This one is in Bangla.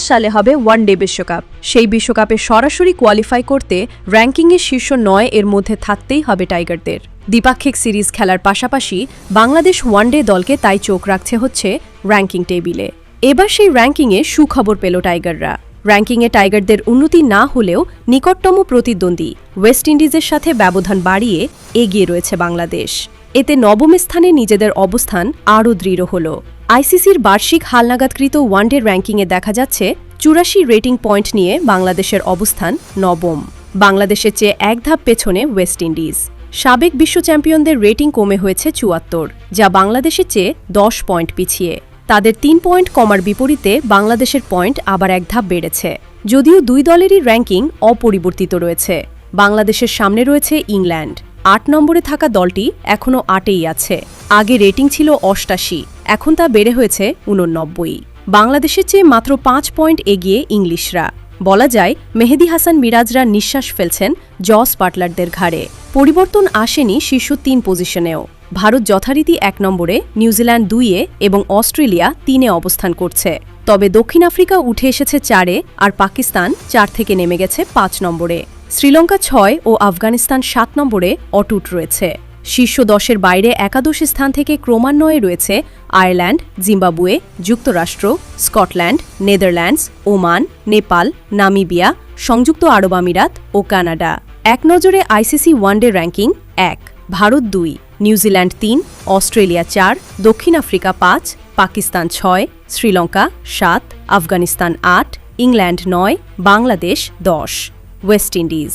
সালে হবে ওয়ানডে বিশ্বকাপ। সেই বিশ্বকাপে সরাসরি কোয়ালিফাই করতে র্যাঙ্কিংয়ে শীর্ষ ৯ এর মধ্যে থাকতেই হবে টাইগারদের। দ্বিপাক্ষিক সিরিজ খেলার পাশাপাশি বাংলাদেশ ওয়ানডে দলকে তাই চোখ রাখছে হচ্ছে র্যাঙ্কিং টেবিলে। এবার সেই র্যাঙ্কিংয়ে সুখবর পেল টাইগাররা। র্যাঙ্কিংয়ে টাইগারদের উন্নতি না হলেও নিকটতম প্রতিদ্বন্দ্বী ওয়েস্ট ইন্ডিজের সাথে ব্যবধান বাড়িয়ে এগিয়ে রয়েছে বাংলাদেশ। এতে নবম স্থানে নিজেদের অবস্থান আরও দৃঢ় হল। আইসিসির বার্ষিক হালনাগাদকৃত ওয়ানডে র্যাঙ্কিংয়ে দেখা যাচ্ছে ৮৪ রেটিং পয়েন্ট নিয়ে বাংলাদেশের অবস্থান নবম। বাংলাদেশের চেয়ে এক ধাপ পেছনে ওয়েস্ট ইন্ডিজ। সাবেক বিশ্ব চ্যাম্পিয়নদের রেটিং কমে হয়েছে ৭৪, যা বাংলাদেশের চেয়ে ১০ পয়েন্ট পিছিয়ে। তাদের ৩ পয়েন্ট কমার বিপরীতে বাংলাদেশের পয়েন্ট আবার এক ধাপ বেড়েছে। যদিও দুই দলেরই র্যাঙ্কিং অপরিবর্তিত রয়েছে। বাংলাদেশের সামনে রয়েছে ইংল্যান্ড। ৮ নম্বরে থাকা দলটি এখনও ৮এই আছে। আগে রেটিং ছিল ৮৮, এখন তা বেড়ে হয়েছে ৮৯। বাংলাদেশের চেয়ে মাত্র ৫ পয়েন্ট এগিয়ে ইংলিশরা। বলা যায় মেহেদী হাসান মিরাজরা নিঃশ্বাস ফেলছেন জস বাটলারদের ঘাড়ে। পরিবর্তন আসেনি শীর্ষ ৩ পজিশনেও। ভারত যথারীতি ১ নম্বরে, নিউজিল্যান্ড ২-এ এবং অস্ট্রেলিয়া ৩-এ অবস্থান করছে। তবে দক্ষিণ আফ্রিকা উঠে এসেছে ৪-এ, আর পাকিস্তান ৪ থেকে নেমে গেছে ৫ নম্বরে। শ্রীলঙ্কা ৬ ও আফগানিস্তান ৭ নম্বরে অটুট রয়েছে। শীর্ষ ১০-এর বাইরে একাদশ স্থান থেকে ক্রমান্বয়ে রয়েছে আয়ারল্যান্ড, জিম্বাবুয়ে, যুক্তরাষ্ট্র, Scotland, Netherlands, Oman, Nepal, Namibia, সংযুক্ত আরব আমিরাত ও কানাডা। এক নজরে ICC one day ranking: ১ Bharat ২, New Zealand ৩, Australia ৪, দক্ষিণ Africa ৫, Pakistan ৬, Sri Lanka ৭, Afghanistan ৮, England ৯, Bangladesh ১০, West Indies.